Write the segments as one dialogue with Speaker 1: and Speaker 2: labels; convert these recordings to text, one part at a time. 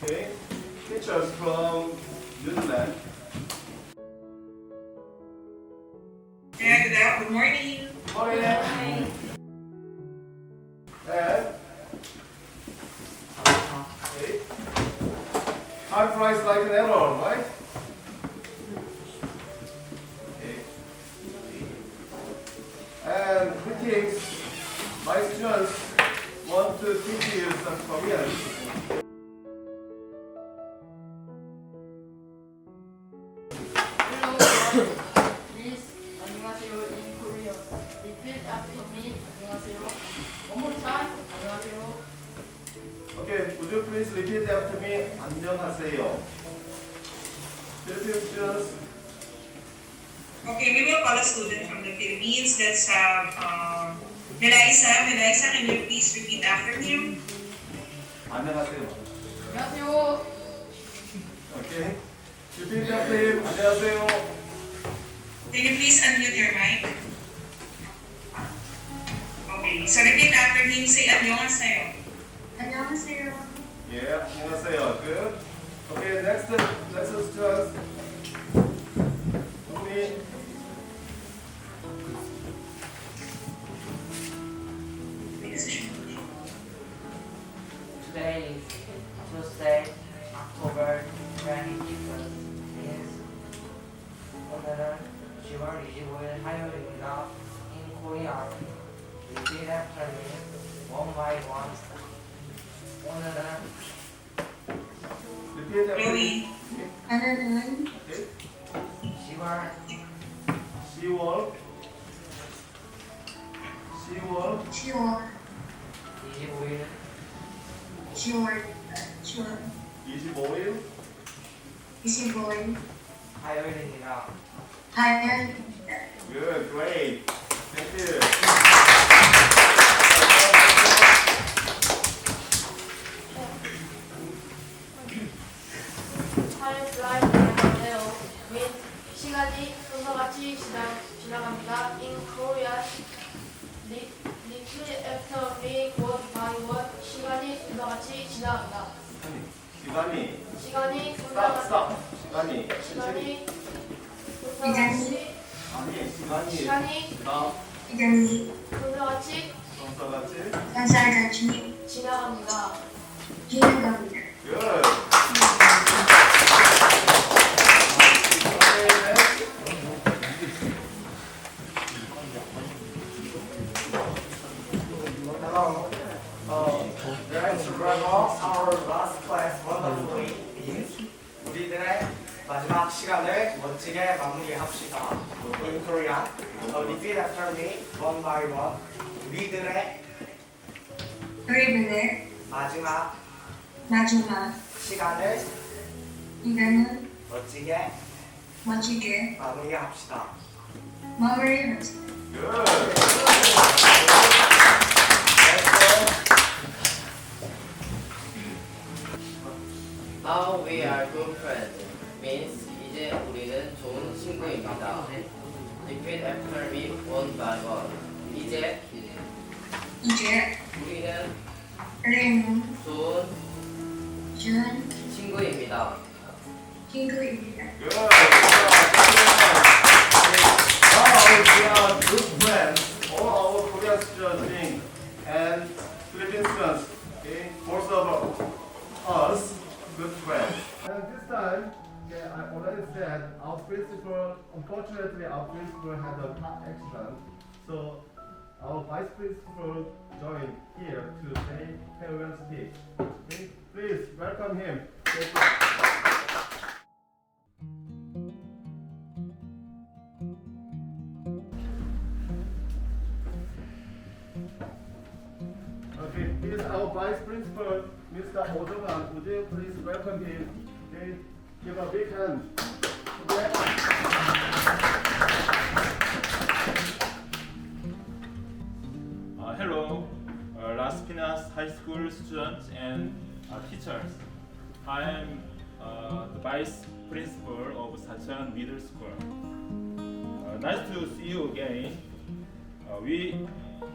Speaker 1: Okay, teachers from New Zealand.
Speaker 2: Yeah, good morning.
Speaker 1: Morning. And okay, time flies like an arrow, right? Okay. And greetings, my students want to teach you some Korean.
Speaker 3: Hello, please. 안녕하세요 in Korea. Repeat after me. 안녕하세요. One more time. 안녕하세요.
Speaker 1: Okay, would you please repeat after me? 안녕하세요. Philippine students.
Speaker 2: Okay, we will call a student from the Philippines. Let's have Melissa. Melissa, can you please repeat after him?
Speaker 1: 안녕하세요.
Speaker 3: 안녕하세요.
Speaker 1: Okay. Repeat after him. 안녕하세요.
Speaker 2: Can you please unmute your mic? Okay, so repeat after him. Say 안녕하세요.
Speaker 3: 안녕하세요.
Speaker 1: Yeah, 안녕하세요. Good. Okay, next students. 우리
Speaker 4: Today is Tuesday, October 21st. 오늘은 10월 25일 화요일입니다. In Korea, repeat after me, one by one. 오늘은
Speaker 1: repeat after me.
Speaker 3: 오늘은
Speaker 1: Okay.
Speaker 4: 10월
Speaker 1: 10월
Speaker 3: 10월
Speaker 4: 25일
Speaker 1: 25일
Speaker 3: 25일
Speaker 4: 화요일입니다.
Speaker 3: 화요일입니다.
Speaker 1: Good, great. Thank you.
Speaker 3: Time flies like an arrow. means 시간이 손사같이 지나갑니다. In Korea, repeat after me one by one. 시간이 손사같이 지나갑니다.
Speaker 1: 시간이
Speaker 3: 시간이
Speaker 1: stop,
Speaker 3: 손사같이
Speaker 1: stop. 시간이
Speaker 3: 손사같이
Speaker 1: 아니 시간이
Speaker 3: 시간이
Speaker 1: stop.
Speaker 3: 손사같이
Speaker 1: 성사같이
Speaker 3: 산살같이 지나갑니다.
Speaker 1: Good. Okay, next.
Speaker 4: Hello. Let's wrap up our last class wonderfully. 우리들의 마지막 시간을 멋지게 마무리합시다. In Korean, repeat after me, one by one. 우리들의
Speaker 3: 우리들의
Speaker 4: 마지막
Speaker 3: 마지막
Speaker 4: 시간을
Speaker 3: 시간은
Speaker 4: 멋지게
Speaker 3: 멋지게
Speaker 4: 마무리합시다.
Speaker 3: 마무리합시다.
Speaker 1: Good.
Speaker 5: Now we are good friends. means 이제 우리는 좋은 친구입니다. Repeat after me one by one. 이제
Speaker 3: 이제
Speaker 5: 우리는
Speaker 3: 우리는
Speaker 5: 좋은
Speaker 3: 좋은
Speaker 5: 친구입니다.
Speaker 3: 친구입니다.
Speaker 1: Good. Now we are good friends. All our Korean students and Philippine students. Okay, both of us good friends. And this time, yeah, I already said our principal. Unfortunately, our principal had a car accident, so our vice principal joined here to say farewell speech. Okay, please welcome him. Thank you. Okay, here's our vice principal, Mr. Odogan. Would you please welcome him? Okay, give a big hand. Okay.
Speaker 6: Hello, Las Pinas High School students and teachers. I am the vice principal of Sachan Middle School. Nice to see you again. We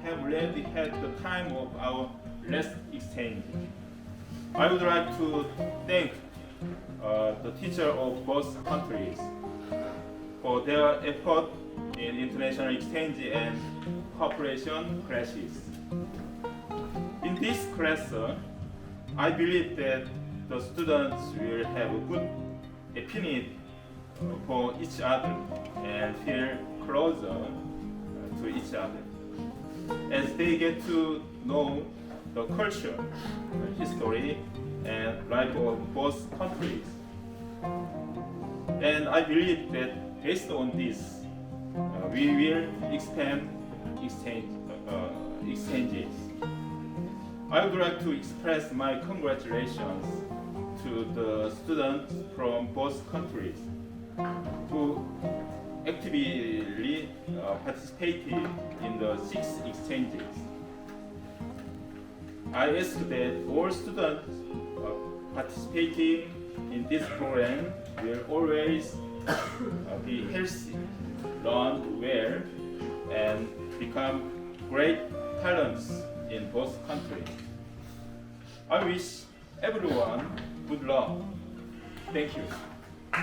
Speaker 6: have already had the time of our last exchange. I would like to thank the teacher of both countries for their effort in international exchange and cooperation classes. In this class, I believe that the students will have a good opinion for each other and feel closer to each other as they get to know the culture, history, and life of both countries. And I believe that based on this, we will expand exchanges. I would like to express my congratulations to the students from both countries who actively participated in the 6 exchanges. I ask that all students participating in this program will always be healthy, learn well, and become great talents in both countries. I wish everyone good luck. Thank you.
Speaker 1: I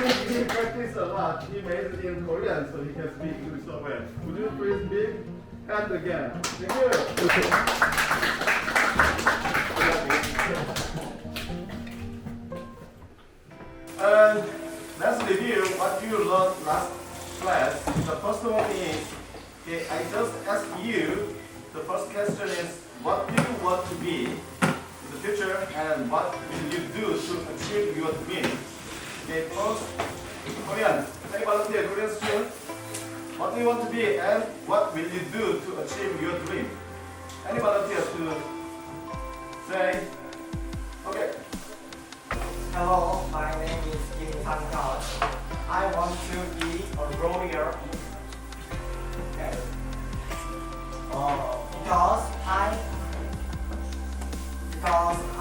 Speaker 1: think he practiced a lot. He made it in Korean, so he can speak English so well. Would you please big hand again? Thank you. And let's review what you learned last class. The first one is, okay, I just asked you, the first question is, what do you want to be in the future and what will you do to achieve your dream? Okay, first, Korean. Any volunteer, Korean student? What do you want to be and what will you do to achieve your dream? Any volunteer to say? Okay.
Speaker 4: Hello, my name is Kim Sang-yeon. I want to be a lawyer. Okay. Because I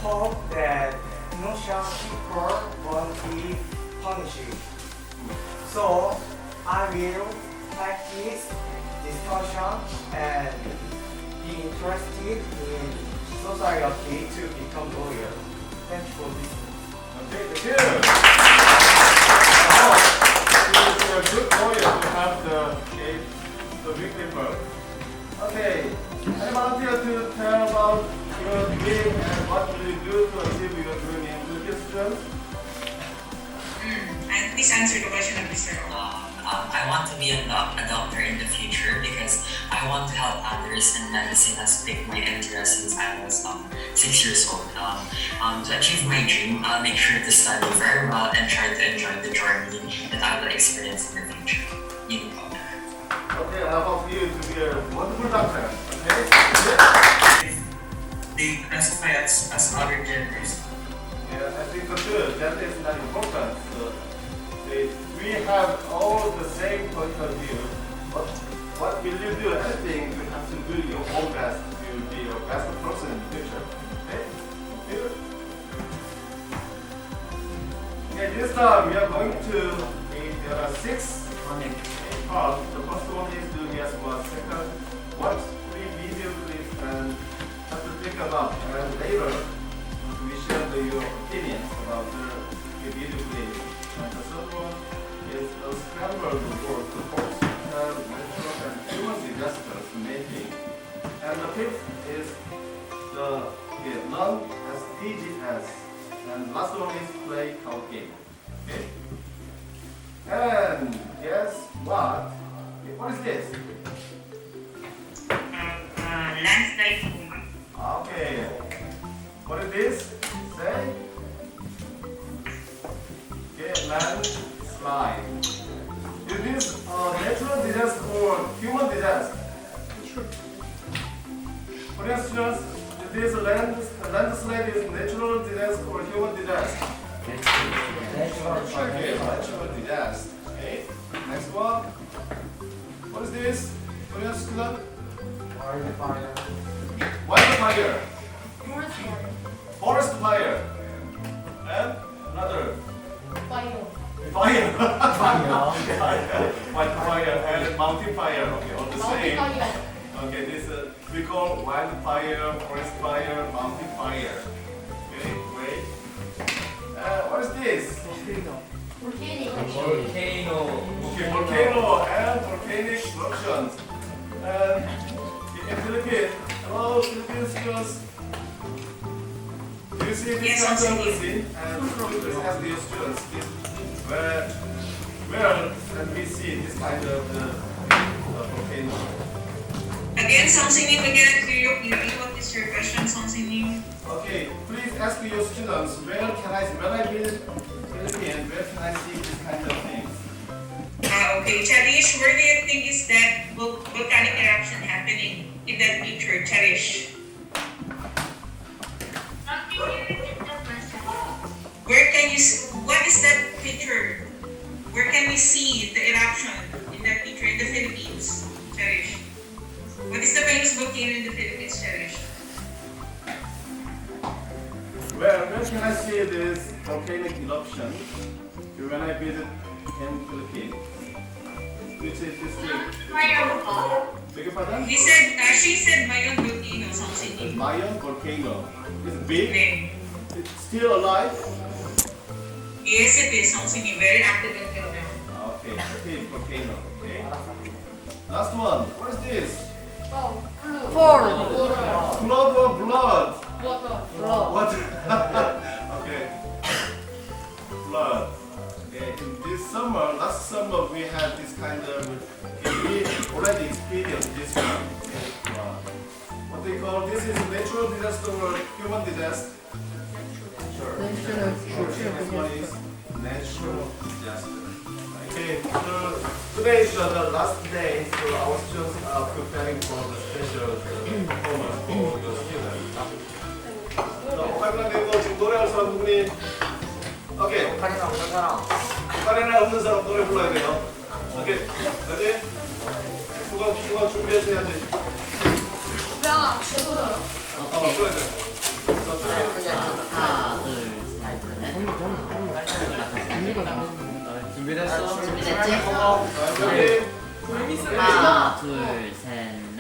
Speaker 4: hope that innocent people won't be punished. So I will practice discussion and be interested in society to become lawyer. Thank you for listening.
Speaker 1: Okay, thank you. It's a good lawyer to have the big paper. Okay, any volunteer to tell about your dream and what will you do to achieve your dream in Philippine students?
Speaker 2: And please answer the question of Mr. O.
Speaker 7: I want to be a doctor in the future because I want to help others, and medicine has piqued my interest since I was 6 years old. To achieve my dream, I'll make sure to study very well and try to enjoy the journey that I will experience in the future. You know.
Speaker 1: Okay, I hope you to be a wonderful doctor. Okay?
Speaker 7: They classify us as other genders.
Speaker 1: Yeah, I think for sure that is not important. So, we have all the same point of view, but what will you do? Anything you have to do your own best to be your best person in the future. Okay? Good. Okay, this time we are going to, there are 6 parts. The first one is to guess what, second, what 3 video clips and have to think about, and later we share your opinions about the video clip. And the third one is the scrambled word, the post natural and human disasters making. And the fifth is the non-SDGs. And last one is play count game. Okay? And guess what? Okay, what is this?
Speaker 2: Landslide woman.
Speaker 1: Okay. What is this? Say. Okay, landslide. Is this natural disaster or human disaster? Korean students, is this landslide is natural disaster or human disaster? Okay, natural disaster. Okay, next one. What is this? Korean student?
Speaker 4: Wildfire.
Speaker 1: Wildfire. Forest fire. And another.
Speaker 3: Fire.
Speaker 1: Fire. Wildfire and mountain fire. Okay, all the same.
Speaker 3: Multi-fire.
Speaker 1: Okay, this we call wildfire, forest fire, mountain fire. Okay, wait. What is this?
Speaker 3: Volcanic.
Speaker 4: Volcano.
Speaker 1: Okay, volcano and volcanic eruptions. And in Philippines, hello Philippine students. Do you see this
Speaker 2: Yes, I'm
Speaker 1: kind of
Speaker 2: seeing it.
Speaker 1: scene? And please ask your students where can we see this kind of volcano?
Speaker 2: Again, something new again, clearly, what is your question, something new?
Speaker 1: Okay, please ask your students when I visit Philippines, where can I see this kind of things?
Speaker 2: Okay, Cherish, where do you think is that volcanic eruption happening in that picture, Cherish? Where can you what is that picture? Where can we see the eruption in that picture in the Philippines, Cherish? What is the famous volcano in the Philippines, Cherish?
Speaker 1: Where can I see this volcanic eruption when I visit in Philippines? Which is district? Beg your pardon?
Speaker 2: She said Mayon volcano, something new.
Speaker 1: Mayon volcano. It's big.
Speaker 2: Okay.
Speaker 1: It's still alive.
Speaker 2: Yes, it is something new, very active until now.
Speaker 1: Okay, okay, volcano. Okay. Last one. What is this?
Speaker 3: Oh, blue.
Speaker 1: Flood or blood?
Speaker 3: Water.
Speaker 1: What? Okay. Flood. Okay. In this summer, last summer, we had this kind of. We already experienced this one. Flood. What they call this is natural disaster or human disaster. Okay, this one is natural disaster. Okay, so today is the last day, so our students are preparing for the special performance for your students. 자, 오카리나 내고 지금 노래할 사람 누구니? 오케이.
Speaker 4: 오카리나 없는 사람.
Speaker 1: 오카리나 없는 사람 노래 불러야 돼요. 오케이. ready? 수강 준비하셔야지.
Speaker 3: 야,
Speaker 1: 불러야 돼.
Speaker 5: 하나, 둘,
Speaker 4: 준비됐어?
Speaker 5: 준비됐지?
Speaker 1: ready?
Speaker 5: 하나, 둘, 셋, 넷.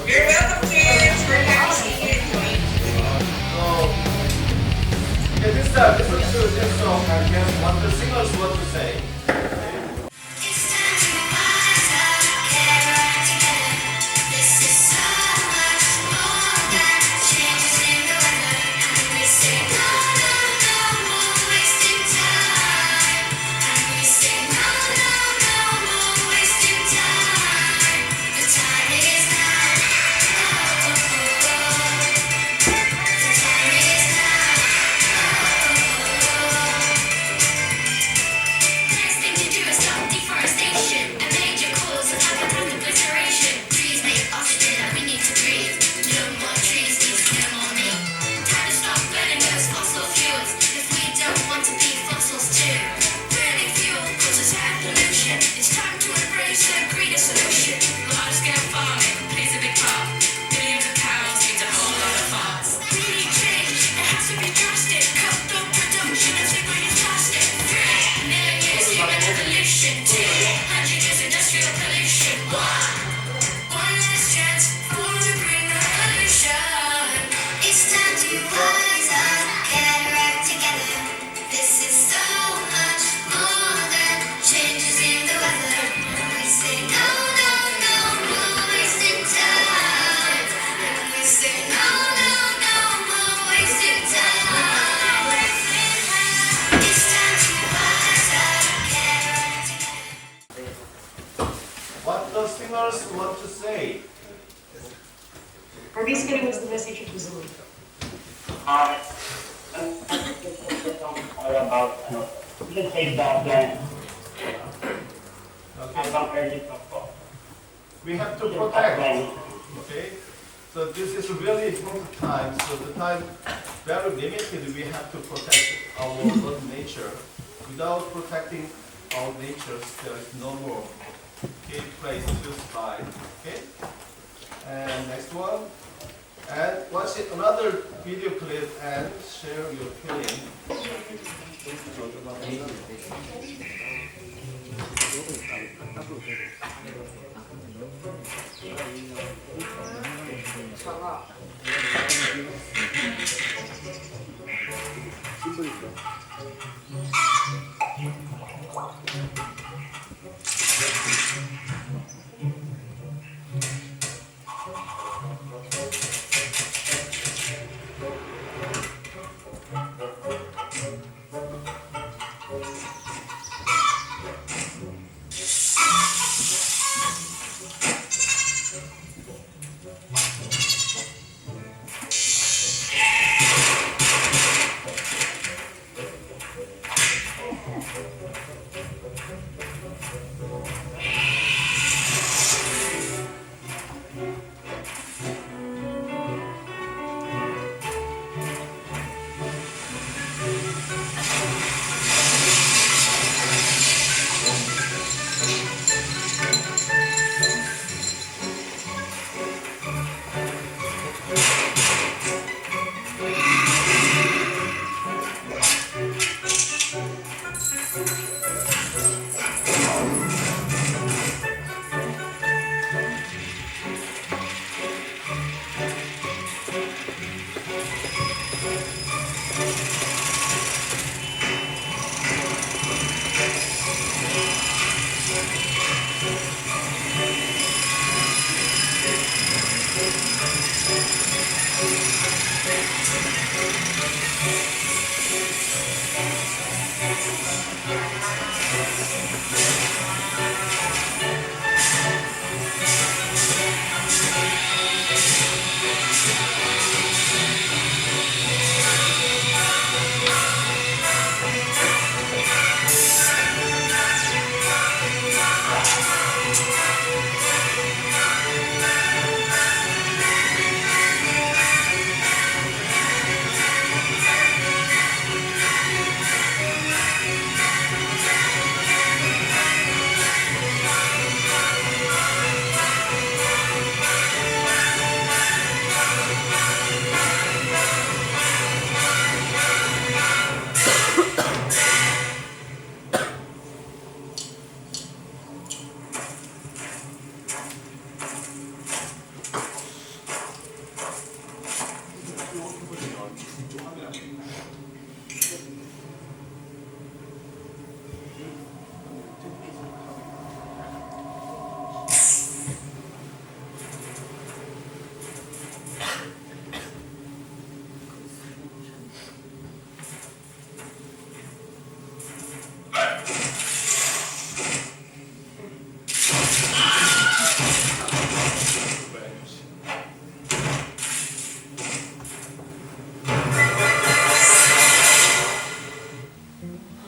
Speaker 2: You're welcome, kids. We're happy seeing you enjoying.
Speaker 1: This song, I guess what the singers want to say.
Speaker 8: Wasting time.
Speaker 1: want to say?
Speaker 2: Or basically, what's the message of the story?
Speaker 8: All about, you can say that then,
Speaker 1: Okay.
Speaker 8: about early
Speaker 1: We have to protect. Okay. So this is really important time. So the time very limited. We have to protect our own nature. Without protecting our nature, there is no more place to slide. Okay. And next one. And watch it, another video clip and share your feeling.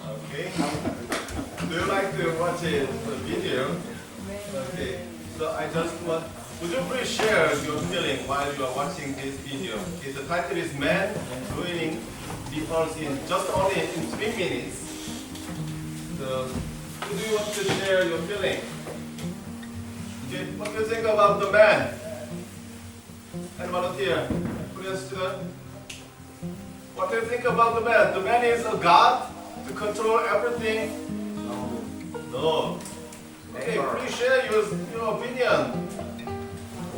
Speaker 1: Okay. Do you like to watch the video? Okay. So I just want, would you please share your feeling while you are watching this video? Okay, the title is Man Ruining the Earth in just only in 3 minutes. So, who do you want to share your feeling? Okay, what do you think about the man? And volunteer, Korean student. What do you think about the man? The man is a god to control everything? No. Okay, please share your opinion.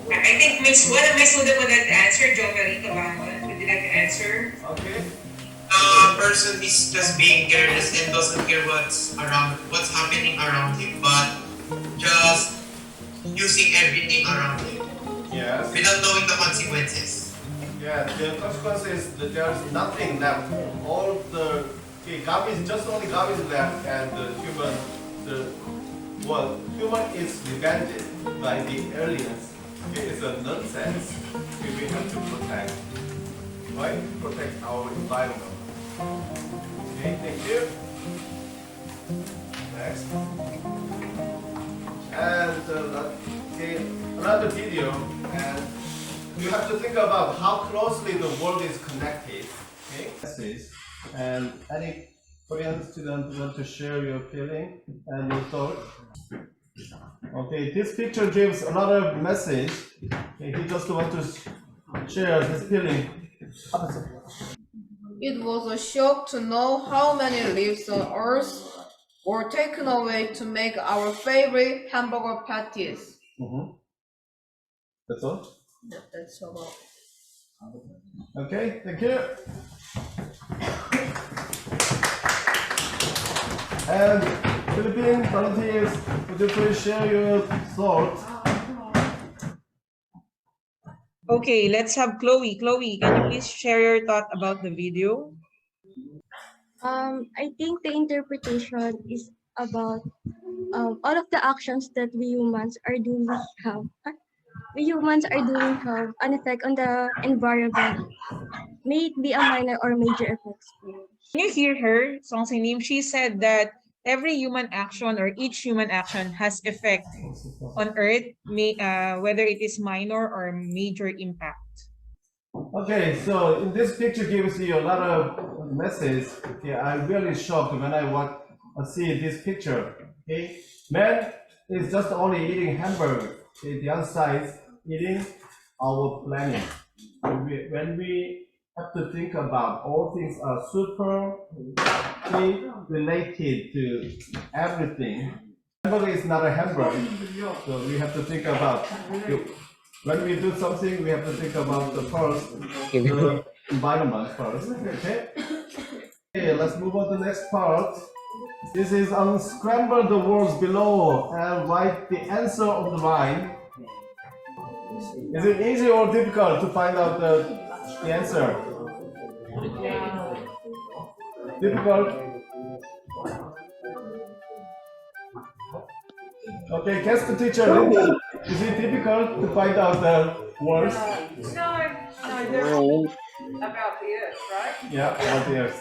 Speaker 2: I think one of my students would like to answer, John Marie Cabangon. Would you like to answer?
Speaker 1: Okay.
Speaker 9: Person is just being careless and doesn't care what's happening around him, but just using everything around him
Speaker 1: Yes.
Speaker 9: without knowing the consequences.
Speaker 1: Yeah, the consequence is that there is nothing left. All the garbage, just only garbage left, and the human is revenged. by the aliens. Okay, it's a nonsense. Okay, we have to protect. Right? Protect our environment. Okay, thank you. Next. And okay, another video, and you have to think about how closely the world is connected. Okay? And any Korean student want to share your feeling and your thought? Okay, this picture gives another message. Okay, he just want to share his feeling.
Speaker 3: It was a shock to know how many lives on Earth were taken away to make our favorite hamburger patties.
Speaker 1: That's all?
Speaker 3: That's all.
Speaker 1: Okay, thank you. And Philippine volunteers, would you please share your thoughts?
Speaker 2: Okay, let's have Chloe. Chloe, can you please share your thought about the video?
Speaker 10: I think the interpretation is about all of the actions that we humans are doing have an effect on the environment, may it be a minor or major effects.
Speaker 2: Can you hear her, Song Nim? She said that every human action or each human action has effect on Earth, whether it is minor or major impact.
Speaker 1: Okay, so in this picture gives you a lot of message. Okay, I'm really shocked when I see this picture. Okay, man is just only eating hamburger. Okay, the other side is eating our planet. When we have to think about all things are super related to everything. Hamburger is not a hamburger, so we have to think about. When we do something, we have to think about the environment first. Okay. Okay, let's move on to the next part. This is unscramble the words below and write the answer on the line. Is it easy or difficult to find out the answer? Difficult. Okay, guess the teacher. Is it difficult to find out the words?
Speaker 3: No, they're about the Earth, right?
Speaker 1: Yeah, about the Earth.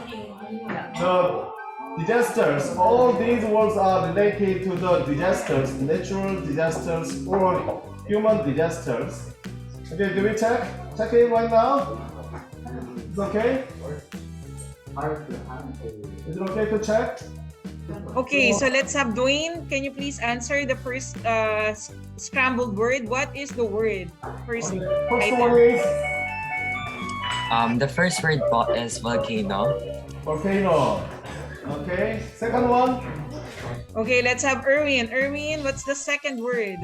Speaker 1: Okay. So, disasters. All these words are related to the disasters, natural disasters or human disasters. Okay, do we check? Check it right now? It's okay? Is it okay to check?
Speaker 2: Okay, so let's have Dwayne. Can you please answer the first scrambled word? What is the word? First
Speaker 1: one is
Speaker 7: The first word is volcano.
Speaker 1: volcano. Okay, second one.
Speaker 2: Okay, let's have Erwin. Erwin, what's the second word?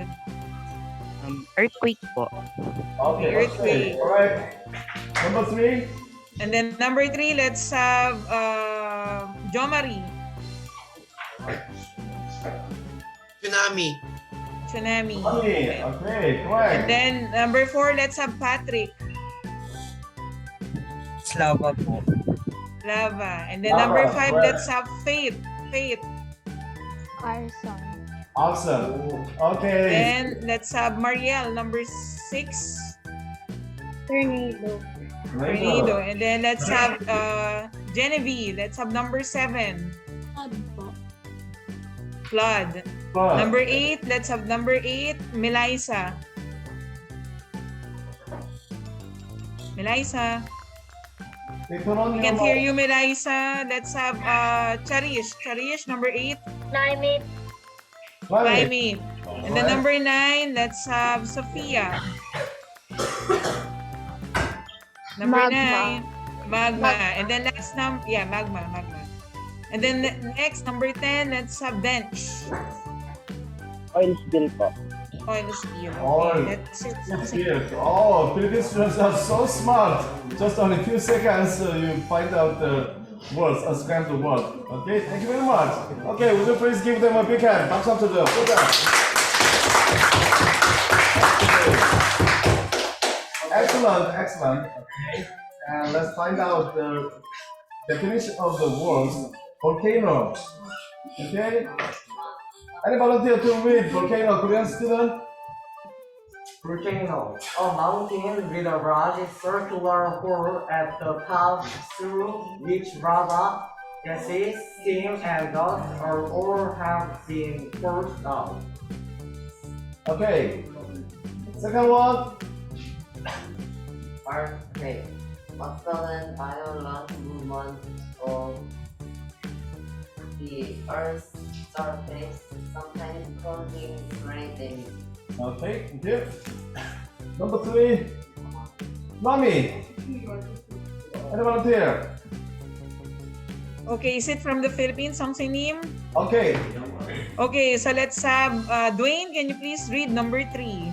Speaker 5: Earthquake po.
Speaker 1: Okay,
Speaker 2: Earthquake.
Speaker 1: All right. Number 3.
Speaker 2: And then number 3, let's have Jo Marie.
Speaker 9: Tsunami.
Speaker 2: Tsunami.
Speaker 1: Okay, correct.
Speaker 2: And then number 4, let's have Patrick.
Speaker 5: Lava po.
Speaker 2: Lava. And then
Speaker 1: Lava,
Speaker 2: number 5,
Speaker 1: correct.
Speaker 2: let's have Faith. Faith.
Speaker 10: Arson.
Speaker 1: Awesome. Okay.
Speaker 2: Then let's have Marielle. Number 6,
Speaker 10: Tornado.
Speaker 2: Tornado. And then let's have Genevieve. Let's have number 7, Flood. Number 8, let's have number 8, Melissa. Melissa. We can hear you, Melissa. Let's have Charish. Charish, number 8,
Speaker 10: Climate.
Speaker 2: Climate. And then number 9, let's have Sophia. Number 9, Magma. And then next Magma. And then next, number 10, let's have Bench.
Speaker 5: Oil spill po.
Speaker 2: Oil spill.
Speaker 1: Oil.
Speaker 2: Okay, that's it.
Speaker 1: Oh, Philippine students are so smart. Just only a few seconds you find out the words, unscrambled word. Okay, thank you very much. Okay, would you please give them a big hand? 박수 한번 쳐줘요. Good job. Excellent. Okay, and let's find out the definition of the words volcano. Okay, Any volunteer to read volcano Korean student?
Speaker 4: Volcano. A mountain with a large circular hole at the top through which lava, gases, steam, and dust are all have been poured out.
Speaker 1: Okay. Second one.
Speaker 5: Earthquake. Violent movement of the Earth's surface, sometimes causing great damage.
Speaker 1: Okay, thank you. Number 3. Mommy. Any volunteer?
Speaker 2: Okay, is it from the Philippines, Song Nim?
Speaker 1: Okay.
Speaker 2: Okay, so let's have Dwayne, can you please read number 3?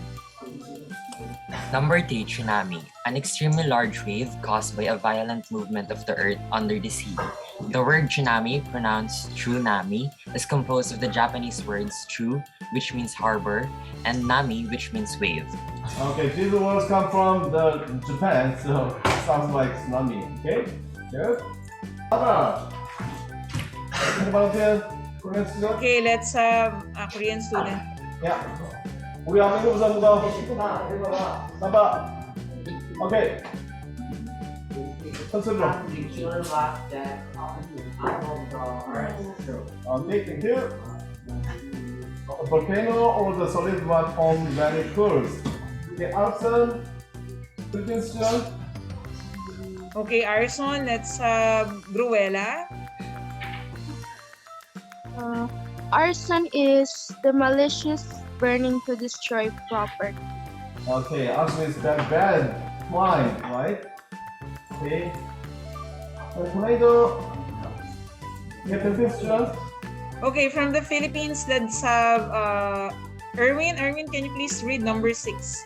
Speaker 7: Number 3, tsunami. An extremely large wave caused by a violent movement of the earth under the sea. The word tsunami, pronounced tsunami, is composed of the Japanese words tsu, which means harbor, and nami, which means wave.
Speaker 1: Okay, these words come from the Japan, so sounds like tsunami. Okay? Good. Anna. Any volunteer? Korean student?
Speaker 2: Okay, let's have a Korean student.
Speaker 1: Yeah. 우리 한번 해보자 누가? 봐봐. 오케이. 컨셉으로. Okay, thank you. A volcano or the solid rock formed when it cools. Okay, Arson, Philippine student.
Speaker 2: Okay, Arson, let's have Gruela.
Speaker 10: Arson is the malicious burning to destroy property.
Speaker 1: Okay, arson is bad wine, right? Okay. A tornado. Yeah, Philippine student.
Speaker 2: Okay, from the Philippines, let's have Erwin. Erwin, can you please read number 6?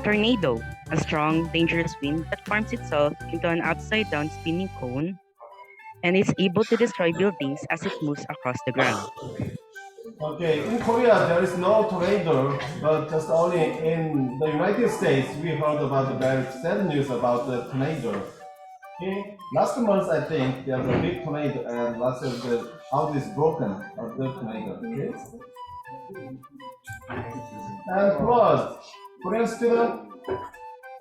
Speaker 11: Tornado, a strong, dangerous wind that forms itself into an upside-down spinning cone and is able to destroy buildings as it moves across the ground.
Speaker 1: Okay, in Korea there is no tornado, but just only in the United States we heard about the very sad news about the tornado. Okay, last month I think there was a big tornado and lots of the house is broken of the tornado. Okay, and flood. Korean student.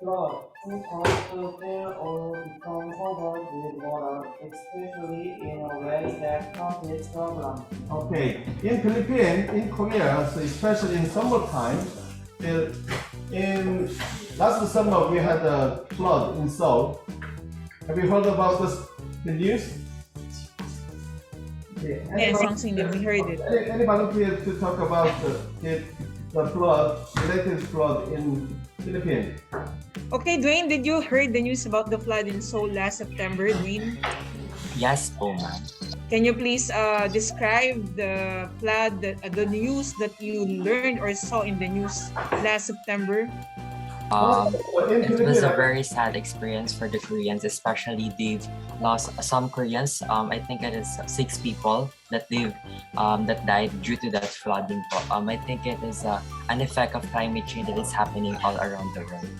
Speaker 4: Flood is caused to fill or become covered with water, especially in a way that causes problems.
Speaker 1: Okay, in Philippines, in Korea, so especially in summertime, in last summer we had a flood in Seoul. Have you heard about this, the news? Okay.
Speaker 2: Yes, something that we heard it.
Speaker 1: Anybody here to talk about the flood, related flood in Philippines?
Speaker 2: Okay, Dwayne, did you heard the news about the flood in Seoul last September, Dwayne?
Speaker 7: Yes, po ma'am.
Speaker 2: Can you please describe the flood, the news that you learned or saw in the news last September?
Speaker 7: It was a very sad experience for the Koreans, especially they've lost some Koreans. I think it is 6 people that that died due to that flooding. I think it is an effect of climate change that is happening all around the world.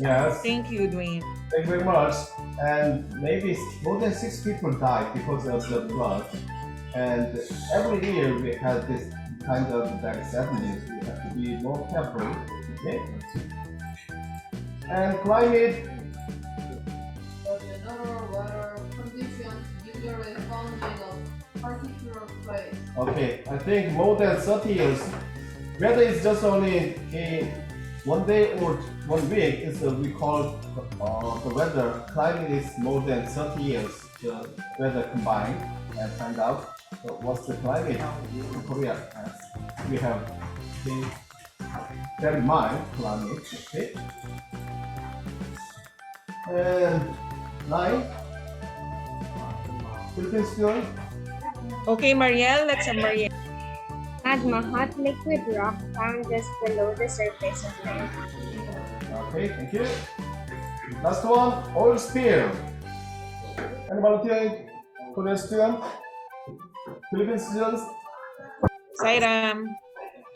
Speaker 1: Yes.
Speaker 2: Thank you, Dwayne.
Speaker 1: Thank you very much. And maybe more than 6 people died because of the flood. And every year we have this kind of very sad news. We have to be more careful. Okay? And climate.
Speaker 3: The general weather conditions usually found in a particular place.
Speaker 1: Okay, I think more than 30 years. Whether it's just only a 1 day or 1 week, is we call the weather. Climate is more than 30 years. The weather combined and find out what's the climate in Korea. We have the very mild climate. Okay. And 9. Philippine student.
Speaker 2: Okay, Marielle, let's have Marielle.
Speaker 10: Magma, hot liquid rock found just below the surface of the earth.
Speaker 1: Okay, thank you. Last one, oil spill. Any volunteer? Korean student? Philippine students?
Speaker 2: Sairam.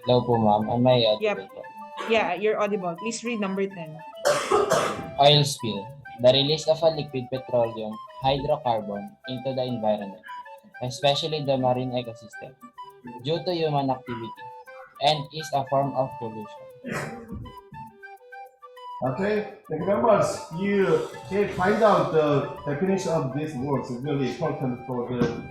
Speaker 5: Hello po ma'am, am I audible?
Speaker 2: Yep. Yeah, you're audible. Please read number 10.
Speaker 5: Oil spill. The release of a liquid petroleum hydrocarbon into the environment, especially the marine ecosystem.
Speaker 12: due to human activity and is a form of pollution.
Speaker 1: Okay, thank you very much. You can find out the definition of these words is really important for the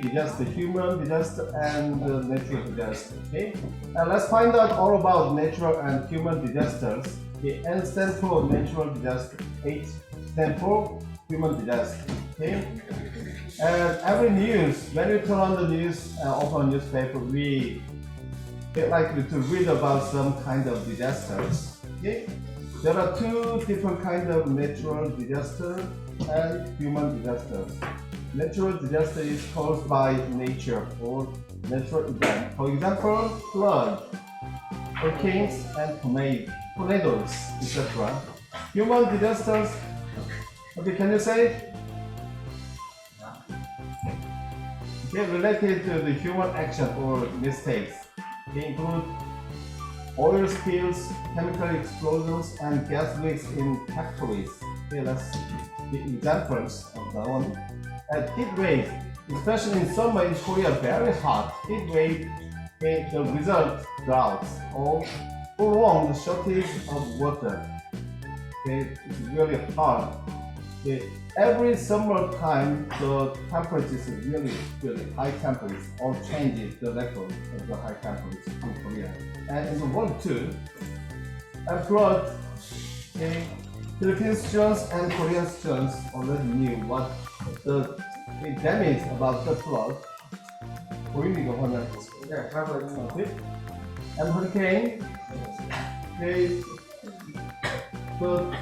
Speaker 1: disaster, human disaster and natural disaster. Okay, and let's find out all about natural and human disasters. The N stands for natural disaster, H stands for human disaster. Okay, and every news, when you turn on the news and open a newspaper, we get likely to read about some kind of disasters. Okay. There are two different kinds of natural disaster and human disasters. Natural disaster is caused by nature or natural event. For example, flood, hurricanes, and tornadoes, etc. Human disasters. Okay, can you say? Okay, related to the human action or mistakes. They include oil spills, chemical explosions, and gas leaks in factories. Okay, let's give examples of that one. And heat wave, especially in summer in Korea, very hot. Heat wave, the result droughts or prolonged shortage of water. Okay, it's really hot. Okay, every summertime, the temperature is really high temperatures or changes the record of the high temperatures in Korea. And in the world too, abroad, okay, Philippine students and Korean students already knew what the damage about the flood. 보이는 거 하나. And hurricane, okay, the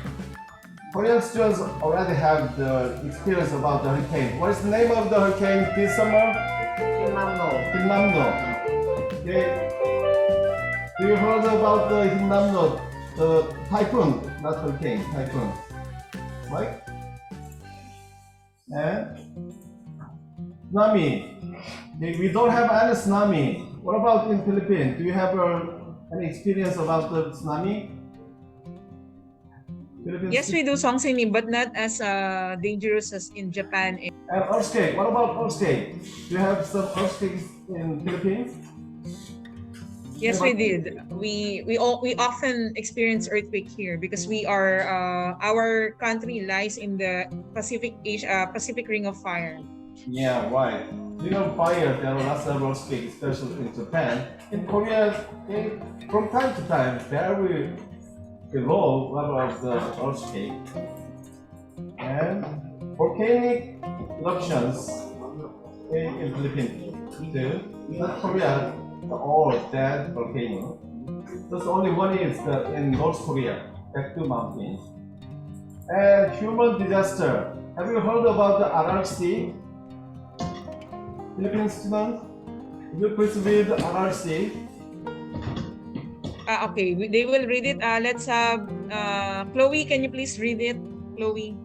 Speaker 1: Korean students already have the experience about the hurricane. What is the name of the hurricane this summer? Hinnamno. Okay. Do you heard about the Hinnamno, the typhoon, not hurricane, typhoon, right? And tsunami. We don't have any tsunami. What about in Philippines? Do you have any experience about the tsunami?
Speaker 2: Yes, we do Song Singing, but not as dangerous as in Japan.
Speaker 1: And earthquake. What about earthquake? Do you have some earthquakes in Philippines?
Speaker 2: Yes, we did. We often experience earthquake here because we are our country lies in the Pacific Ring of Fire.
Speaker 1: Yeah, right. Ring of Fire, there are lots of earthquakes, especially in Japan. In Korea, from time to time, very low level of the earthquake. And volcanic eruptions in Philippines too. Not Korea, all dead volcano. There's only one is in North Korea, Baekdu Mountain. And human disaster. Have you heard about the RRC? Philippine students? Will you please read RRC?
Speaker 2: Okay, they will read it. Let's have Chloe. Can you please read it, Chloe?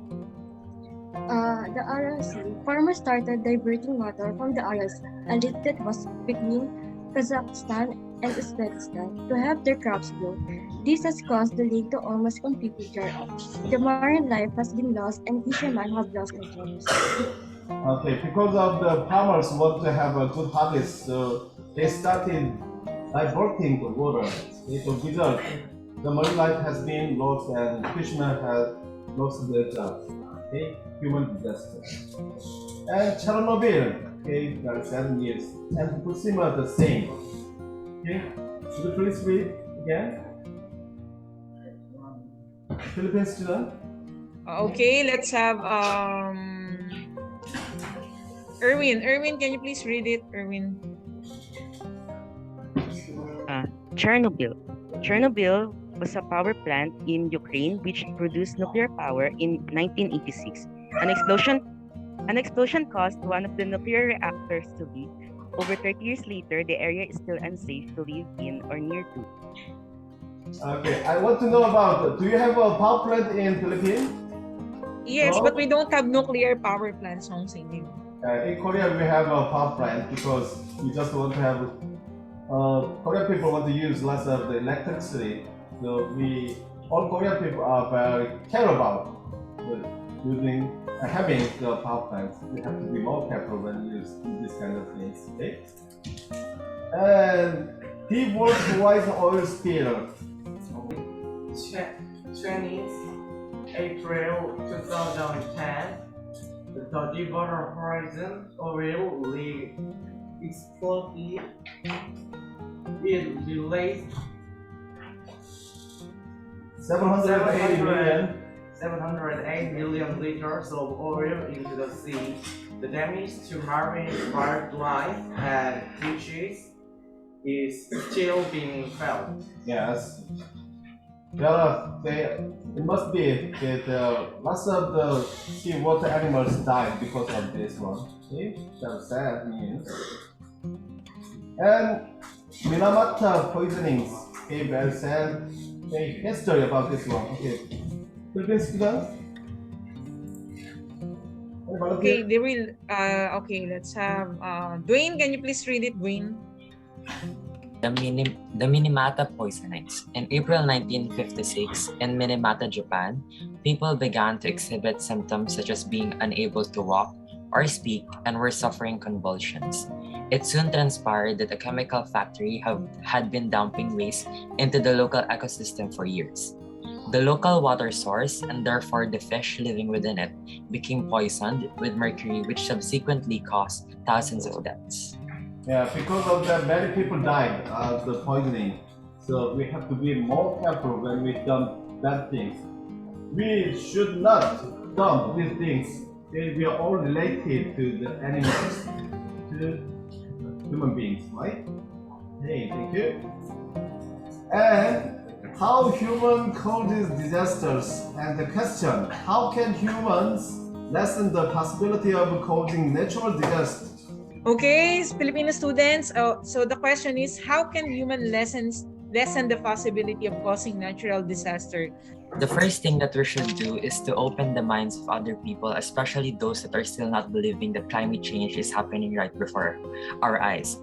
Speaker 10: The RRC, farmers started diverting water from the RRC, a lake that was between Kazakhstan and Uzbekistan, to help their crops grow. This has caused the lake to almost completely dry up. The marine life has been lost and fishermen have lost their jobs.
Speaker 1: Okay, because of the farmers want to have a good harvest, so they started diverting the water. As a result, the marine life has been lost and fishermen have lost their jobs. Okay, human disaster. And Chernobyl, okay, there are 7 years. And Fukushima the same. Okay, should you please read again? Philippine student.
Speaker 2: Okay, let's have Erwin. Erwin, can you please read it, Erwin?
Speaker 11: Chernobyl. Chernobyl was a power plant in Ukraine which produced nuclear power in 1986. An explosion caused one of the nuclear reactors to leak. Over 30 years later, the area is still unsafe to live in or near to.
Speaker 1: Okay, I want to know about, do you have a power plant in Philippines?
Speaker 2: Yes,
Speaker 1: No?
Speaker 2: but we don't have nuclear power plants, Song Singing.
Speaker 1: In Korea, we have a power plant because we just want to have, Korean people want to use less of the electricity. So all Korean people are very care about having the power plants. We have to be more careful when you use these kind of things. Okay? And deep water provides oil spill.
Speaker 4: 20th April 2010, the Deepwater Horizon oil rig exploded. It released 708 million liters of oil into the sea. The damage to marine wildlife and fishes is still being felt.
Speaker 1: Yes. It must be that lots of the seawater animals died because of this one. Okay? That's sad news. And Minamata poisonings. Okay, well said. Okay, history about this one. Okay. Philippine students?
Speaker 2: Okay, they will, okay, let's have, Dwayne, can you please read it, Dwayne?
Speaker 7: The Minamata poisonings. In April 1956, in Minamata, Japan, people began to exhibit symptoms such as being unable to walk or speak and were suffering convulsions. It soon transpired that a chemical factory had been dumping waste into the local ecosystem for years. The local water source, and therefore the fish living within it, became poisoned with mercury, which subsequently caused thousands of deaths.
Speaker 1: Yeah, because of that, many people died of the poisoning. So we have to be more careful when we dump bad things. We should not dump these things. We are all related to the animals, to human beings, right? Hey, thank you. And how human causes disasters, and the question, how can humans lessen the possibility of causing natural disasters?
Speaker 2: Okay, Filipino students, so the question is, how can human lessen the possibility of causing natural disaster?
Speaker 7: The first thing that we should do is to open the minds of other people, especially those that are still not believing that climate change is happening right before our eyes.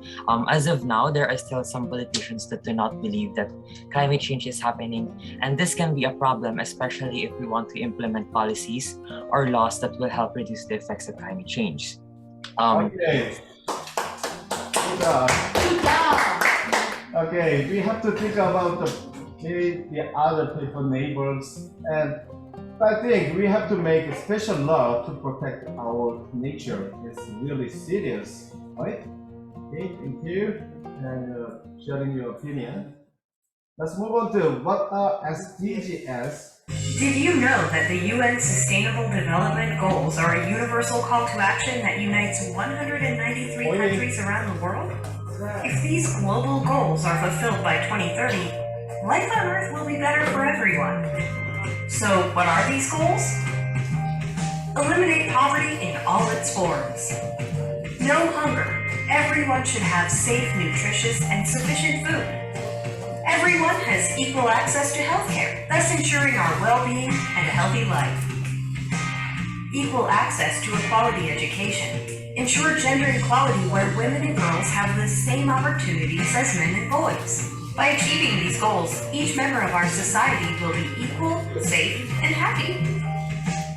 Speaker 7: As of now, there are still some politicians that do not believe that climate change is happening, and this can be a problem, especially if we want to implement policies or laws that will help reduce the effects of climate change.
Speaker 1: Okay. Good job. Okay, we have to think about the other people, neighbors, and I think we have to make a special law to protect our nature. It's really serious, right? Okay, thank you, and sharing your opinion. Let's move on to what are SDGs.
Speaker 13: Did you know that the UN Sustainable Development Goals are a universal call to action that unites 193 countries around the world? If these global goals are fulfilled by 2030, life on Earth will be better for everyone. So, what are these goals? Eliminate poverty in all its forms. No hunger. Everyone should have safe, nutritious, and sufficient food. Everyone has equal access to healthcare, thus ensuring our well-being and a healthy life. Equal access to a quality education. Ensure gender equality where women and girls have the same opportunities as men and boys. By achieving these goals, each member of our society will be equal, safe, and happy.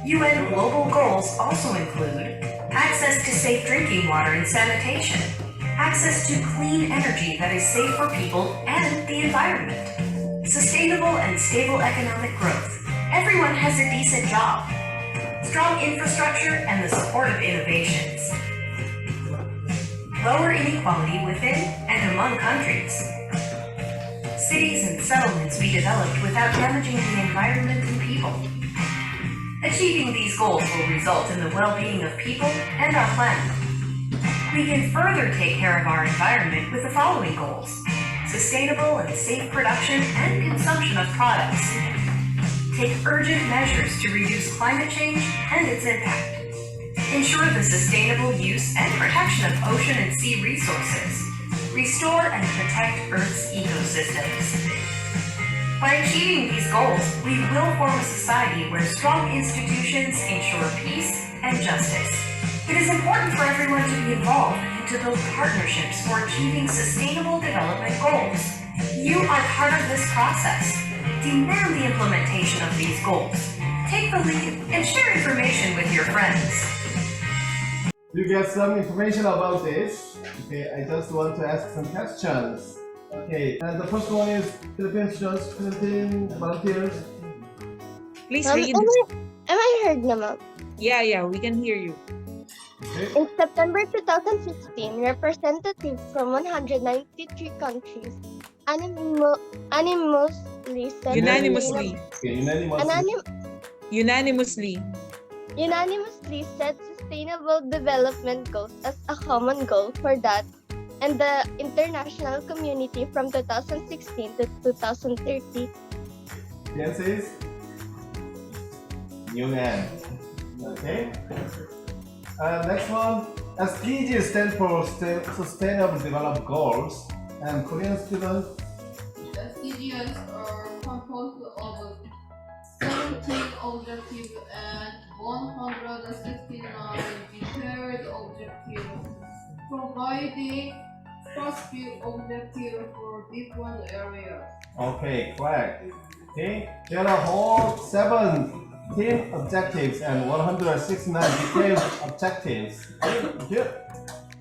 Speaker 13: UN global goals also include access to safe drinking water and sanitation, access to clean energy that is safe for people and the environment, sustainable and stable economic growth. Everyone has a decent job, strong infrastructure, and the support of innovations. Lower inequality within and among countries. Cities and settlements be developed without damaging the environment and people. Achieving these goals will result in the well-being of people and our planet. We can further take care of our environment with the following goals: sustainable and safe production and consumption of products. Take urgent measures to reduce climate change and its impact. Ensure the sustainable use and protection of ocean and sea resources. Restore and protect Earth's ecosystems. By achieving these goals, we will form a society where strong institutions ensure peace and justice. It is important for everyone to be involved and to build partnerships for achieving sustainable development goals. You are part of this process. Demand the implementation of these goals. Take the lead and share information with your friends.
Speaker 1: you get some information about this. Okay, I just want to ask some questions. Okay, and the first one is Philippine students, Philippine volunteers.
Speaker 2: Please
Speaker 10: Ma'am,
Speaker 2: read.
Speaker 10: am I heard na, ma'am?
Speaker 2: Yeah, we can hear you.
Speaker 1: Okay.
Speaker 10: In September 2016, representatives from 193 countries unanimously said
Speaker 2: Unanimously.
Speaker 1: Okay, unanimously.
Speaker 2: Unanimously.
Speaker 10: unanimously set sustainable development goals as a common goal for that and the international community from 2016 to 2030.
Speaker 1: The answer is UN. Okay. Next one, SDGs stand for Sustainable Development Goals, and Korean students.
Speaker 3: SDGs are composed of 17 objectives and 169 detailed objectives, providing specific objectives for different areas.
Speaker 1: Okay, correct. Okay, there are whole 17 objectives and 169 detailed objectives. Thank you.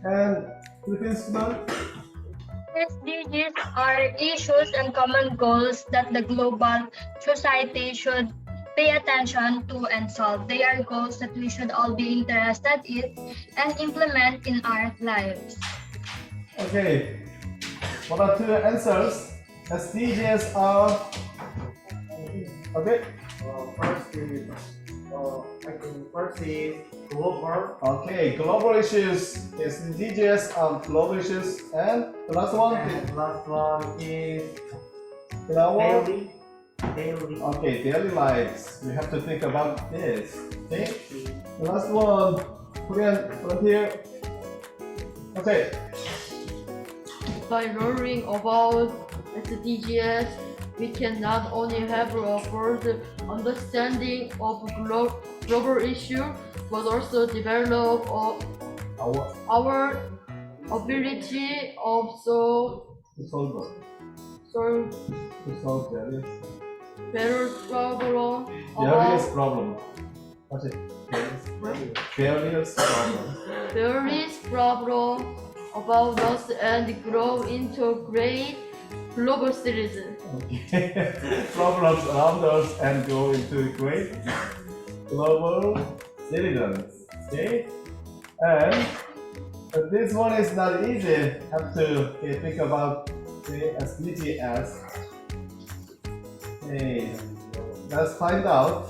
Speaker 1: And Philippine students.
Speaker 14: SDGs are issues and common goals that the global society should pay attention to and solve. They are goals that we should all be interested in and implement in our lives.
Speaker 1: Okay, what are two answers? SDGs are. Okay.
Speaker 4: First is global.
Speaker 1: Okay, global issues. SDGs are global issues, and the last one.
Speaker 4: And last one is
Speaker 1: Daily.
Speaker 4: daily.
Speaker 1: Okay, daily lives. We have to think about this. Okay. The last one. Korean volunteer. Okay.
Speaker 3: By learning about SDGs, we can not only have a further understanding of global issues, but also develop our ability of solve various problems
Speaker 1: Various problem. What's it? Various problem.
Speaker 3: various problems about us and grow into great global citizens.
Speaker 1: Okay. Problems around us and go into great global citizens. Okay. And this one is not easy. Have to think about the SDGs. Okay. Let's find out.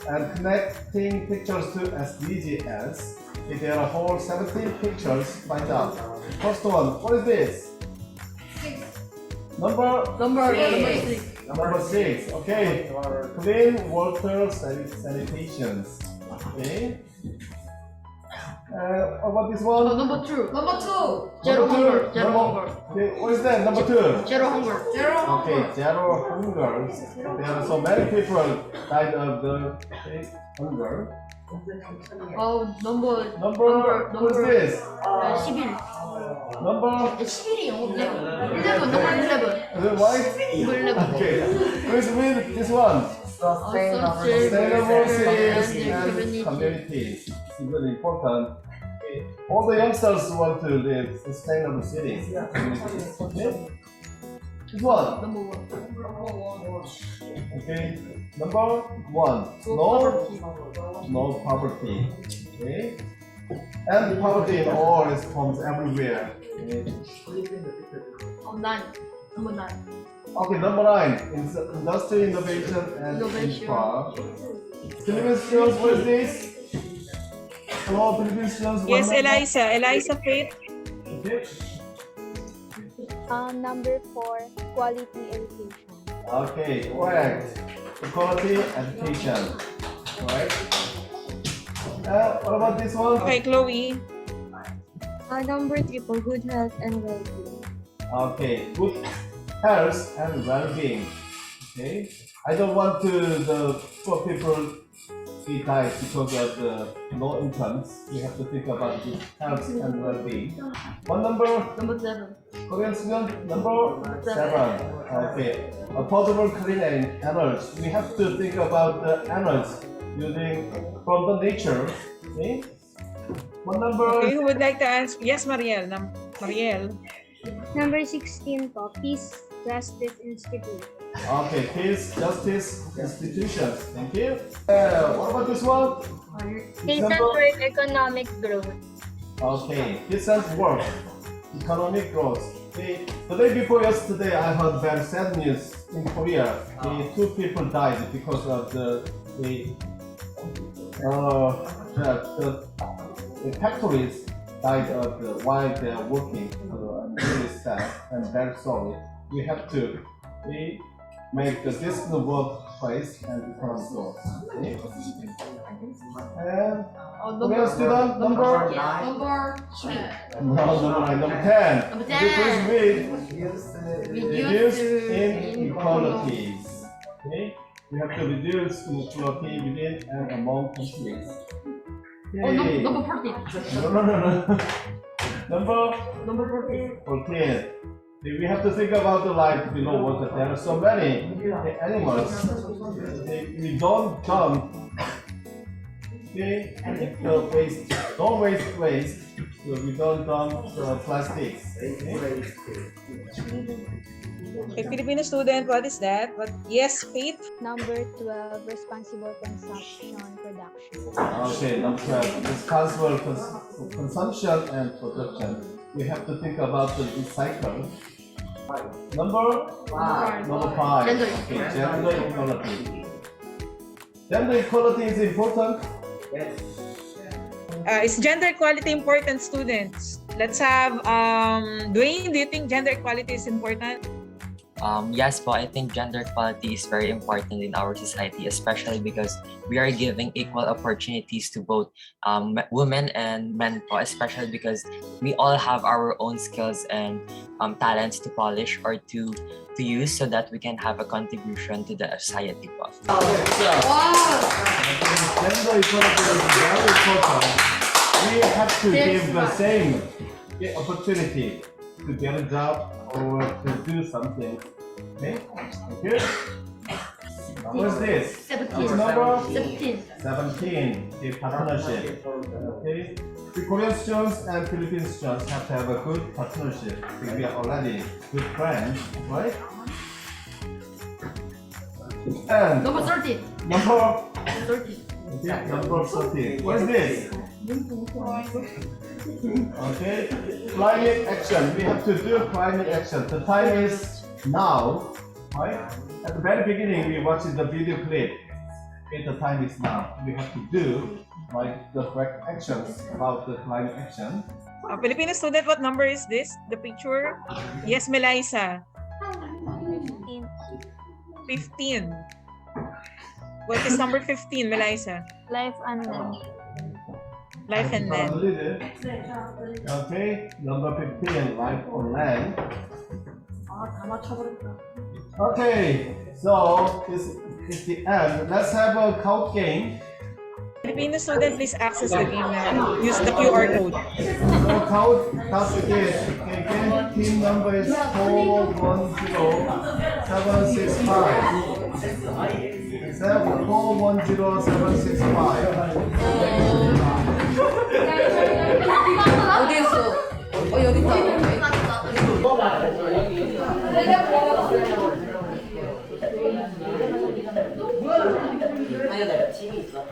Speaker 1: And connecting pictures to SDGs. Okay, there are whole 17 pictures. Find out. First one. What is this? Number
Speaker 3: six.
Speaker 1: Number 6. Okay. Clean water sanitation. Okay. What about this one?
Speaker 3: Number two.
Speaker 1: Number
Speaker 3: Zero hunger.
Speaker 1: two.
Speaker 3: Zero hunger.
Speaker 1: Okay, what is that? Number 2.
Speaker 3: Zero hunger.
Speaker 1: Okay, zero hunger. There are so many people died of the hunger.
Speaker 3: Number
Speaker 1: What is this?
Speaker 3: 11.
Speaker 1: Number
Speaker 3: 11.
Speaker 1: White?
Speaker 3: Number 11.
Speaker 1: Okay. Please read this one. Sustainable cities and communities. It's really important. Okay. All the youngsters want to live sustainable cities and communities. Okay. This one.
Speaker 3: Number 1.
Speaker 1: Okay. Number 1. No poverty. Okay. And poverty in all its forms everywhere. Okay.
Speaker 3: 9. Number 9.
Speaker 1: Okay, number 9. Industry, innovation, and infra. Philippine students, what is this? Hello, Philippine students.
Speaker 2: Yes, Eliza Faith.
Speaker 1: Okay.
Speaker 10: Number 4, quality education.
Speaker 1: Okay, correct. Equality education. Alright. What about this one?
Speaker 2: Okay, Chloe.
Speaker 10: Number 3, for good health and well-being.
Speaker 1: Okay, good health and well-being. Okay. I don't want the poor people be died because of the low incomes. We have to think about good health and well-being. What number?
Speaker 3: Number 7.
Speaker 1: Korean student number 7. Okay. Affordable clean energy. We have to think about the energy using from the nature. Okay. What number?
Speaker 15: Okay, who would like to answer? Yes, Mariel. Mariel.
Speaker 10: Number 16 po, Peace Justice Institute.
Speaker 1: Okay, peace, justice, institutions. Thank you. What about this one?
Speaker 14: Decent for economic growth.
Speaker 1: Okay, decent work, economic growth. The day before yesterday, I heard very sad news in Korea. Two people died because of the factories died while they are working. I'm really sad and very sorry. We have to make the decent workplace and economic growth. Okay? And Korean student number
Speaker 3: 10.
Speaker 1: No, number 9, number 10.
Speaker 3: Number 10.
Speaker 1: Please read. Reduce inequalities. Okay? We have to reduce inequality within and among countries. Okay.
Speaker 3: Number 14.
Speaker 1: No. Number 14. We have to think about the life below water. There are so many animals. We don't dump the waste. Don't waste. So we don't dump plastics.
Speaker 15: Okay, Filipino student, what is that? Yes, Faith.
Speaker 10: Number 12, responsible consumption production.
Speaker 1: Okay, number 12, responsible consumption and production. We have to think about the recycle. Number 5.
Speaker 3: Gender
Speaker 1: Okay, gender equality. Gender equality is important.
Speaker 15: Is gender equality important, students? Let's have Dwayne. Do you think gender equality is important?
Speaker 7: Yes, but I think gender equality is very important in our society, especially because we are giving equal opportunities to both women and men, especially because we all have our own skills and talents to polish or to use so that we can have a contribution to the society.
Speaker 1: Gender equality is very important. We have to give the same opportunity to get a job or to do something. Okay? Thank you. What's this?
Speaker 3: 17.
Speaker 1: Number
Speaker 3: 17.
Speaker 1: 17. The partnership. Okay? The Korean students and Philippine students have to have a good partnership. We are already good friends, right? And
Speaker 3: Number 13.
Speaker 1: number
Speaker 3: 13.
Speaker 1: okay, number 13. What's this? Okay, climate action. We have to do climate action. The time is now, right? At the very beginning, we watched the video clip. Okay, the time is now. We have to do the correct actions about the climate action.
Speaker 15: Filipino student, what number is this? The picture? Yes, Melissa. 15. What is number 15, Melissa?
Speaker 10: Life and land.
Speaker 15: Life and land.
Speaker 1: Okay, number 15, life on land. Okay, so this is the end. Let's have a count game.
Speaker 15: Filipino student, please access the game now. Use the QR code.
Speaker 1: So count again. Okay, again, team number is 410765. 410765.
Speaker 3: 어디 있어? 여기 있다.
Speaker 5: 아니야, 나 팀이 있어.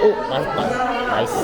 Speaker 12: 오, 나이스.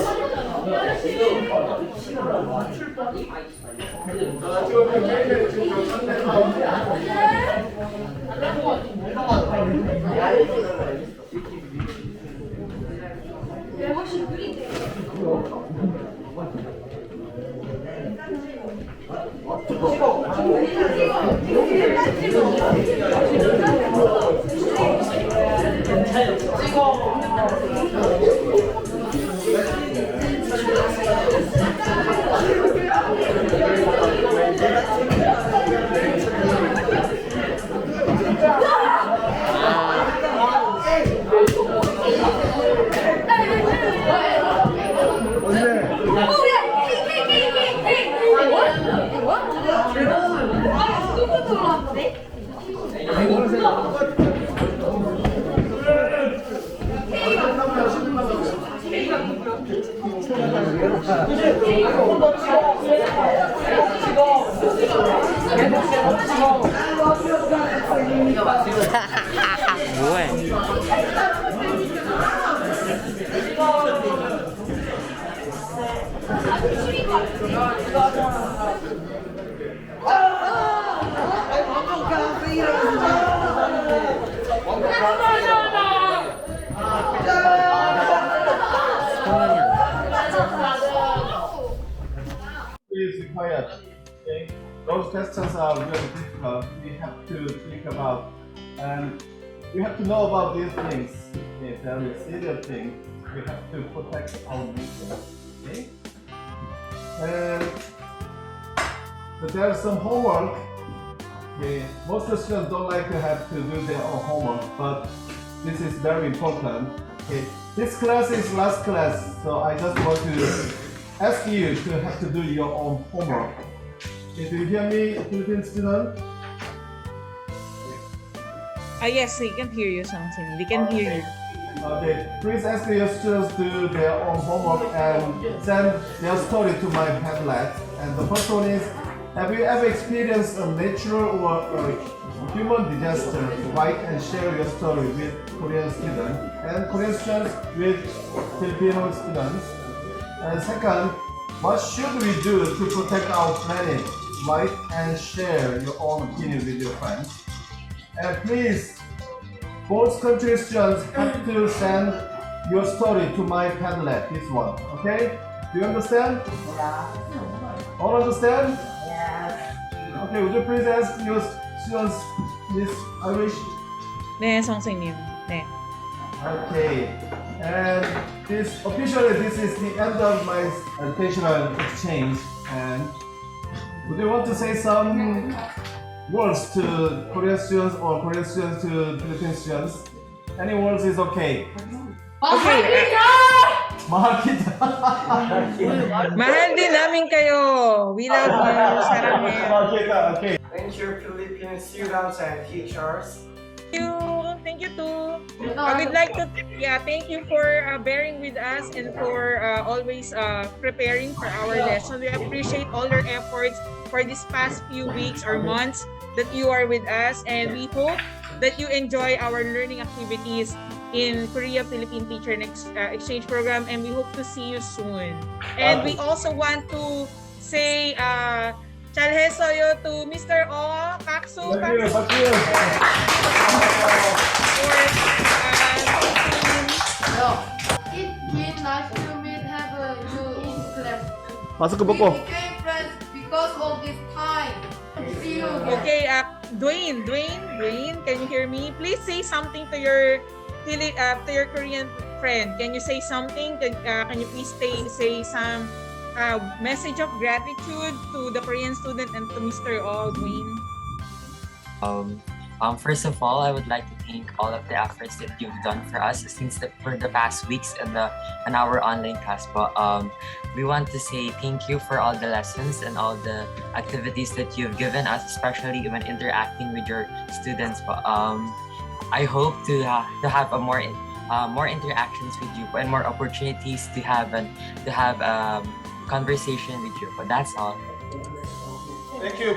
Speaker 1: Please be quiet. Okay? Those questions are really difficult. We have to think about, and we have to know about these things. Okay, very serious things. We have to protect our nature. Okay? And but there's some homework. Okay? Most students don't like to have to do their own homework, but this is very important. Okay? This class is last class, so I just want to ask you to have to do your own homework. Okay, do you hear me, Philippine student?
Speaker 15: Yes, we can hear you, something. We can hear you.
Speaker 1: Okay, please ask your students to do their own homework and send their story to my Padlet. And the first one is, have you ever experienced a natural or a human disaster? Write and share your story with Korean students and Korean students with Filipino students. And second, what should we do to protect our planet? Write and share your own opinion with your friends. And please, both country students have to send your story to my Padlet, this one, okay? Do you understand? Yeah. All understand? Yes. Okay, would you please ask your students this Irish?
Speaker 15: 네, 선생님. 네.
Speaker 1: Okay, and officially this is the end of my educational exchange. And would you want to say some words to Korean students or Korean students to Philippine students? Any words is okay.
Speaker 15: Okay.
Speaker 1: Mahal kita.
Speaker 15: Mahal din namin kayo. We love you. Saranghae.
Speaker 1: Okay.
Speaker 4: Thank you, Philippine students and teachers.
Speaker 15: Thank you too. I would like to thank you for bearing with us and for always preparing for our lesson. We appreciate all your efforts for these past few weeks or months that you are with us, and we hope that you enjoy our learning activities in Korea-Philippine Teacher Exchange Program, and we hope to see you soon. And we also want to say 잘했어요 to Mr. O, Kaksu.
Speaker 3: It's nice to meet you in class.
Speaker 1: 마스크
Speaker 3: We
Speaker 1: 벗고.
Speaker 3: became friends because of this time. See you again.
Speaker 15: Okay, Dwayne, can you hear me? Please say something to your Korean friend. Can you say something? Can you please say some message of gratitude to the Korean student and to Mr. O, Dwayne?
Speaker 7: First of all, I would like to thank all of the efforts that you've done for us for the past weeks in our online class. But we want to say thank you for all the lessons and all the activities that you've given us, especially when interacting with your students. But I hope to have more interactions with you and more opportunities to have conversation with you. But that's all.
Speaker 1: Thank you.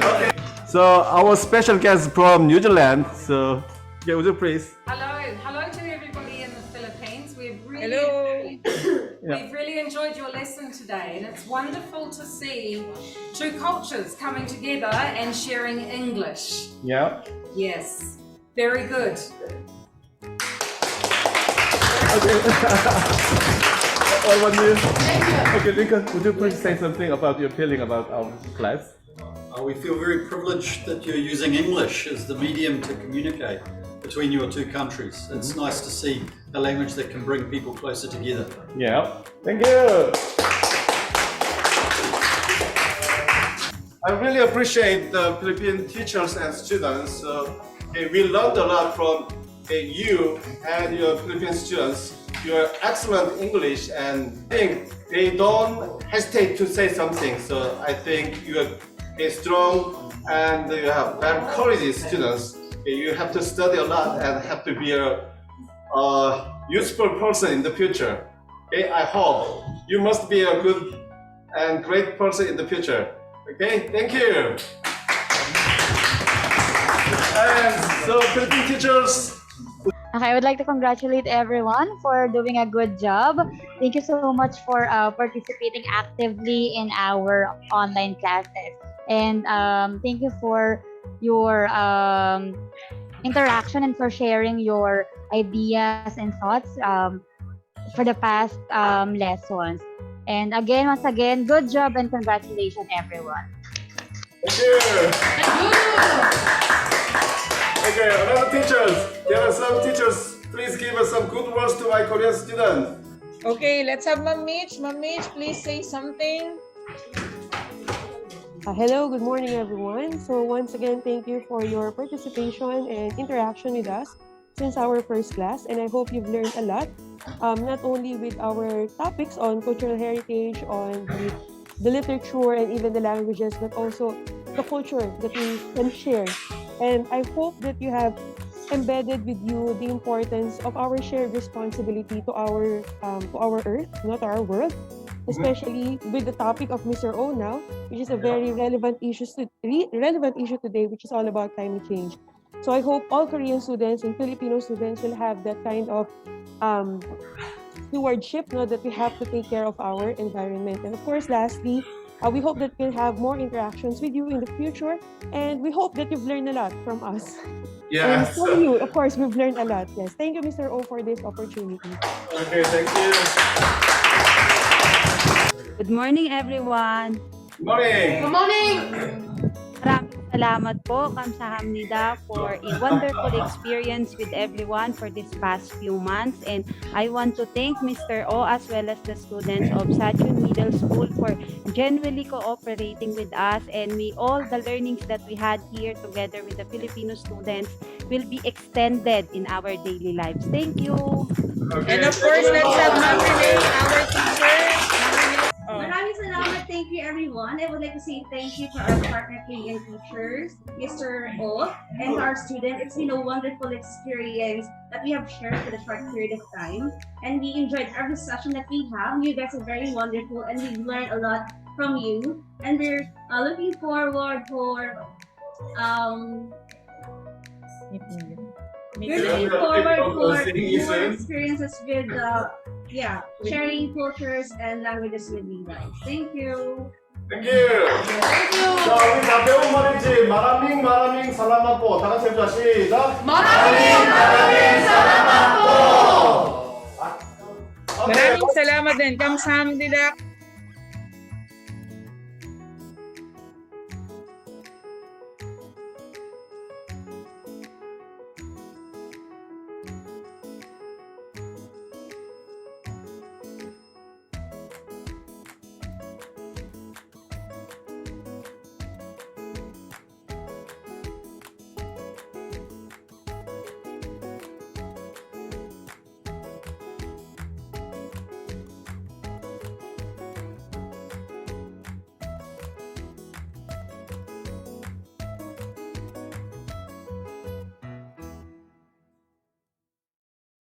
Speaker 1: Okay. So our special guest from New Zealand. So, yeah, would you please?
Speaker 16: Hello to everybody in the Philippines. We've really enjoyed your lesson today, and it's wonderful to see two cultures coming together and sharing English.
Speaker 1: Yeah.
Speaker 16: Yes, very good.
Speaker 1: Okay. What about you? Okay, Lincoln, would you please say something about your feeling about our class?
Speaker 17: We feel very privileged that you're using English as the medium to communicate between your two countries. It's nice to see a language that can bring people closer together.
Speaker 1: Yeah, thank you. I really appreciate the Philippine teachers and students. We learned a lot from you and your Philippine students. your excellent English, and I think they don't hesitate to say something. So I think you are strong and you have very courageous students. You have to study a lot and have to be a useful person in the future. Okay, I hope you must be a good and great person in the future. Okay, thank you. And so, Philippine teachers.
Speaker 18: Okay, I would like to congratulate everyone for doing a good job. Thank you so much for participating actively in our online classes. And thank you for your interaction and for sharing your ideas and thoughts for the past lessons. And again, once again, good job and congratulations, everyone.
Speaker 1: Thank you. Okay, another teachers. There are some teachers. Please give us some good words to my Korean students.
Speaker 15: Okay, let's have Ma'am Mitch. Ma'am Mitch, please say something.
Speaker 19: Hello, good morning everyone. So once again, thank you for your participation and interaction with us since our first class, and I hope you've learned a lot, not only with our topics on cultural heritage, on the literature and even the languages, but also the culture that we can share. And I hope that you have embedded with you the importance of our shared responsibility to our earth, not our world, especially with the topic of Mr. O now, which is a very relevant issue today, which is all about climate change. So I hope all Korean students and Filipino students will have that kind of stewardship, that we have to take care of our environment. And of course, lastly, we hope that we'll have more interactions with you in the future, and we hope that you've learned a lot from us.
Speaker 1: Yes.
Speaker 19: And from you, of course, we've learned a lot. Yes. Thank you, Mr. O, for this opportunity.
Speaker 1: Okay, thank you.
Speaker 20: Good morning, everyone.
Speaker 1: Good morning.
Speaker 3: Good morning.
Speaker 20: Maraming salamat po, kamsahamnida, for a wonderful experience with everyone for this past few months. And I want to thank Mr. O as well as the students of Sachun Middle School for genuinely cooperating with us. And may all the learnings that we had here together with the Filipino students will be extended in our daily lives. Thank you.
Speaker 1: Okay.
Speaker 15: And of course, let's have Ma'am Renee, our teacher.
Speaker 21: Maraming salamat. Thank you, everyone. I would like to say thank you to our partner Korean teachers, Mr. O, and to our students. It's been a wonderful experience that we have shared for a short period of time. And we enjoyed every session that we have. You guys are very wonderful, and we've learned a lot from you. And we're looking forward for more experiences with sharing cultures and languages with you guys. Thank you.
Speaker 1: Thank you.
Speaker 21: Thank you.
Speaker 1: 자, 우리 다 배운 말인지 마라밍 살라마 뽀. 다 같이 해보자. 시작.
Speaker 3: 마라밍 살라마 뽀.
Speaker 15: Maraming salamat din. Kamsahamnida.